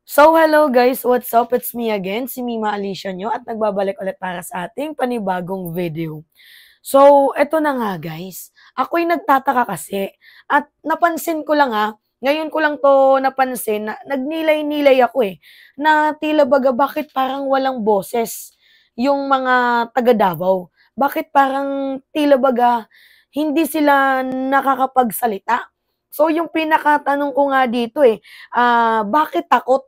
Hello guys, what's up? It's me again, si Mima Alicia nyo at nagbabalik ulit para sa ating panibagong video. Eto na nga guys, ako'y nagtataka kasi at napansin ko lang ngayon ko lang to napansin na nagnilay-nilay ako na tila baga bakit parang walang boses yung mga taga Davao? Bakit parang tila baga hindi sila nakakapagsalita? So yung pinakatanong ko nga dito bakit takot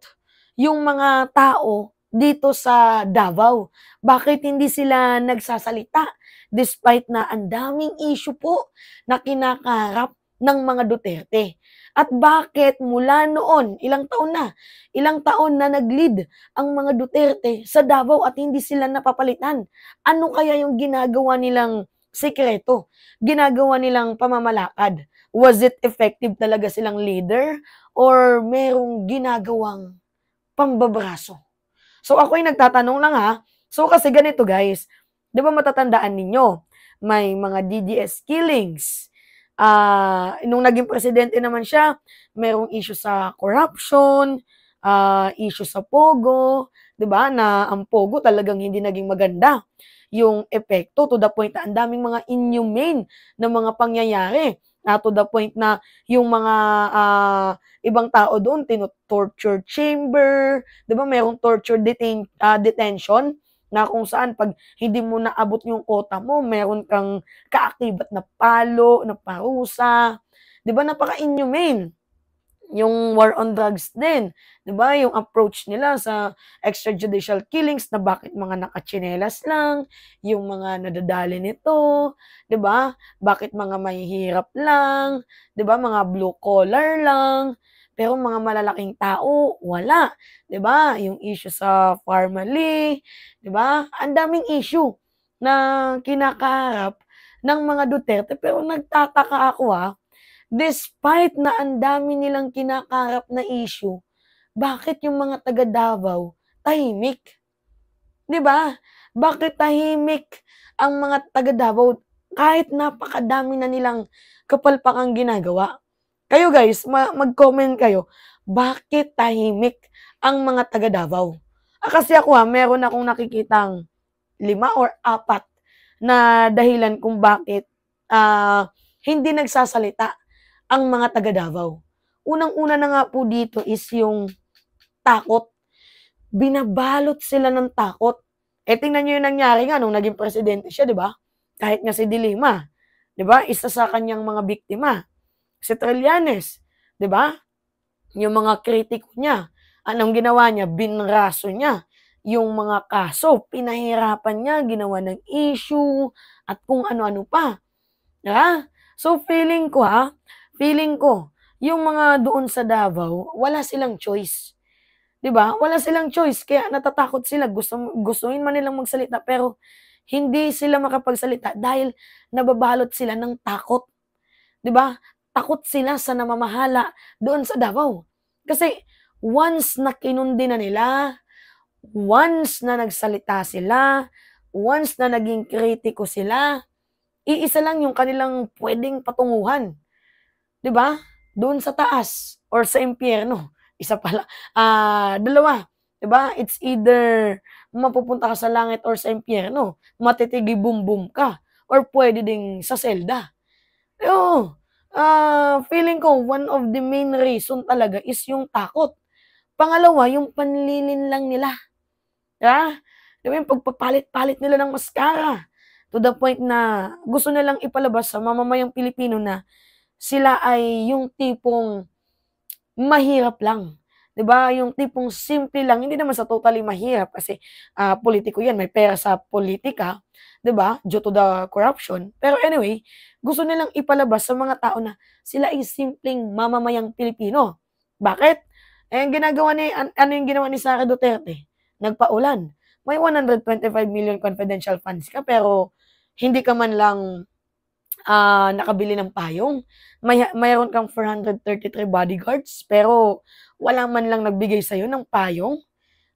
yung mga tao dito sa Davao? Bakit hindi sila nagsasalita despite na ang daming issue po na kinakaharap ng mga Duterte? At bakit mula noon, ilang taon na nag-lead ang mga Duterte sa Davao at hindi sila napapalitan? Ano kaya yung ginagawa nilang sikreto? Ginagawa nilang pamamalakad? Was it effective talaga silang leader or merong ginagawang pambabraso? So ako ay nagtatanong lang So kasi ganito guys, 'di ba matatandaan ninyo, may mga DDS killings. Nung naging presidente naman siya, merong issue sa corruption, issue sa Pogo, 'di ba? Na ang Pogo talagang hindi naging maganda yung epekto to the point na ang daming mga inhumane na mga pangyayari. To the point na yung mga ibang tao doon torture chamber, 'di ba? Merong detention na kung saan pag hindi mo naabot yung quota mo, meron kang kaakibat na palo, na parusa, 'di ba? Napaka-inhumane. Yung war on drugs din, 'di ba? Yung approach nila sa extrajudicial killings na bakit mga nakatsinelas lang, yung mga nadadali nito, 'di ba? Bakit mga mahihirap lang, 'di ba? Mga blue collar lang, pero mga malalaking tao wala, 'di ba? Yung issue sa family, 'di ba? Ang daming issue na kinakaharap ng mga Duterte pero nagtataka ako despite na ang dami nilang kinakaharap na issue, bakit yung mga taga Davao tahimik? 'Di ba? Bakit tahimik ang mga taga Davao kahit napakadami na nilang kapalpakang ginagawa? Kayo guys, mag-comment kayo, bakit tahimik ang mga taga Davao? Kasi ako meron akong nakikitang 5 or 4 na dahilan kung bakit hindi nagsasalita ang mga taga Davao. Unang-una na nga po dito is yung takot. Binabalot sila ng takot. Tingnan niyo yung nangyari nga nung naging presidente siya, 'di ba? Kahit nga si Dilima, 'di ba? Isa sa kanyang mga biktima, si Trillanes, 'di ba? Yung mga kritiko niya, anong ginawa niya? Binraso niya yung mga kaso, pinahirapan niya, ginawa ng issue, at kung ano-ano pa. Ah, so feeling ko, yung mga doon sa Davao, wala silang choice. 'Di ba? Wala silang choice kaya natatakot sila, gustuhin man nilang magsalita pero hindi sila makapagsalita dahil nababalot sila ng takot, 'di ba? Takot sila sa namamahala doon sa Davao. Kasi once na kinundi na nila, once na nagsalita sila, once na naging kritiko sila, iisa lang yung kanilang puwedeng patunguhan, 'di ba? Doon sa taas or sa impyerno. Isa pala, dalawa, 'di ba? It's either mapupunta ka sa langit or sa impyerno, matitigi-bumbum ka or puwede ding sa selda. Oo, feeling ko one of the main reason talaga is yung takot. Pangalawa, yung panlilinlang nila, 'di ba? 'Di ba yung pagpapalit-palit nila ng maskara to the point na gusto nilang ipalabas sa mamamayang Pilipino na sila ay yung tipong mahirap lang, 'di ba? Yung tipong simple lang, hindi naman sa totally mahirap kasi, politiko 'yan, may pera sa politika, 'di ba? Due to the corruption. Pero anyway, gusto nilang ipalabas sa mga tao na sila ay simpleng mamamayang Pilipino. Bakit? Ang ginagawa ni ano yung ginawa ni Sara Duterte? Nagpaulan. May 125 million confidential funds ka pero hindi ka man lang nakabili ng payong. Mayroon kang 433 bodyguards, pero wala man lang nagbigay sa'yo ng payong,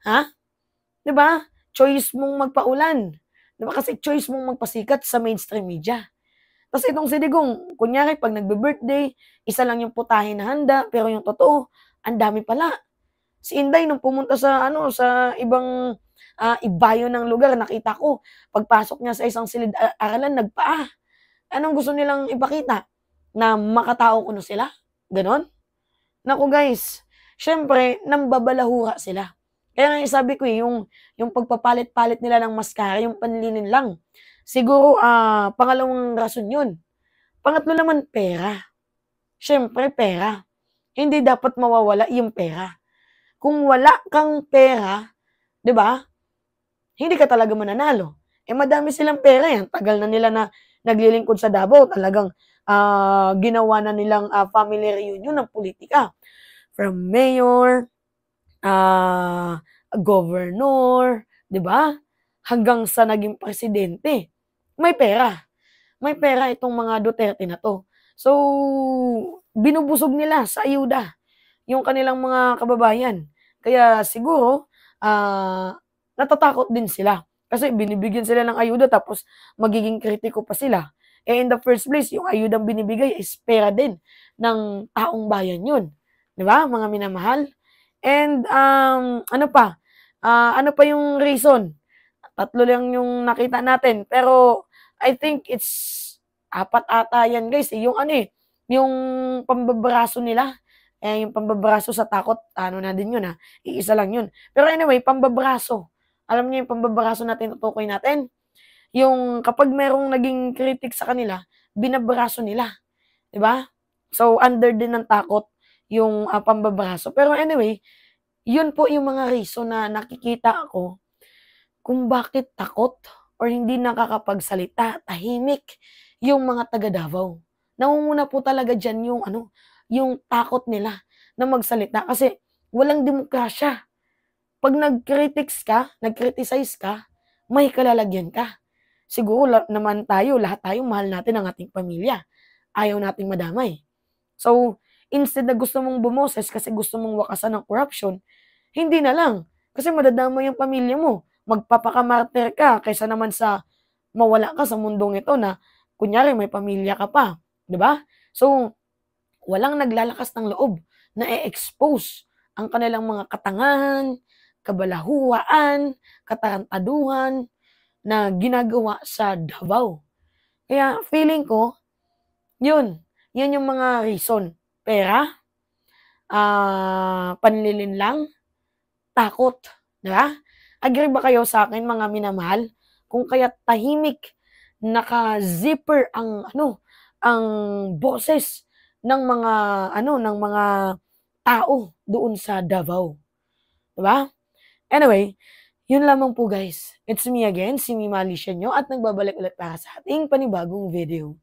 ha? 'Di ba? Choice mong magpaulan, 'di ba? Kasi choice mong magpasikat sa mainstream media. Tas itong si Digong, kunyari 'pag nagbi-birthday, isa lang yung putahe na handa, pero yung totoo, ang dami pala. Si Inday nung pumunta sa ano, sa ibang, ibayo ng lugar nakita ko pagpasok niya sa isang silid-aralan nagpaa. Anong gusto nilang ipakita? Na makatao kuno sila, gano'n? Naku guys, siyempre nambabalahura sila. Kaya nga sabi ko, yung pagpapalit-palit nila ng maskara, yung panlilin lang. Siguro, pangalawang rason yun. Pangatlo naman pera. Siyempre pera. Hindi dapat mawawala yung pera. Kung wala kang pera, 'di ba? Hindi ka talaga mananalo. Eh madami silang pera yan. Tagal na nila na naglilingkod sa Davao. Talagang ginawa na nilang family reunion ng politika. From mayor, governor, 'di ba? Hanggang sa naging presidente. May pera. May pera itong mga Duterte na 'to. So, binubusog nila sa ayuda yung kanilang mga kababayan. Kaya siguro, natatakot din sila. Kasi binibigyan sila ng ayuda tapos magiging kritiko pa sila. Eh, in the first place, yung ayudang binibigay is pera din ng taong bayan yun. 'Di ba, mga minamahal? And, ano pa? Ano pa yung reason? Tatlo lang yung nakita natin. Pero I think it's apat ata yan guys. Yung ano yung pambabraso nila. Yung pambabraso sa takot, ano na din yun iisa lang yun. Pero anyway, pambabraso. Alam niyo yung pambabraso na tinutukoy natin? Yung kapag merong naging critic sa kanila, binabraso nila. 'Di ba? So, under din ng takot yung pambabraso. Pero anyway, yun po yung mga reason na nakikita ko kung bakit takot or hindi nakakapagsalita, tahimik yung mga taga Davao. Nangunguna po talaga diyan yung ano, yung takot nila na magsalita kasi walang demokrasya. 'Pag nag-critics ka, nag-criticize ka, may kalalagyan ka. Siguro naman tayo, lahat tayo mahal natin ang ating pamilya. Ayaw nating madamay. So, instead na gusto mong bumoses kasi gusto mong wakasan ng corruption, hindi na lang. Kasi madadamay yung pamilya mo. Magpapakamartir ka kaysa naman sa mawala ka sa mundong ito na kunyari may pamilya ka pa. 'Di ba? So, walang naglalakas ng loob na i-expose ang kanilang mga katangahan, kabalahuan, katarantaduhan na ginagawa sa Davao. Kaya feeling ko, yun yung mga reason. Pera, panlilinlang, takot, 'di ba? Agree ba kayo sa akin mga minamahal? Kung kaya't tahimik, naka-zipper ang ano, ang boses ng mga ng mga tao doon sa Davao, 'di ba? Anyway, yun lamang po guys. It's me again, si Mima Alicia nyo at nagbabalik ulit para sa ating panibagong video.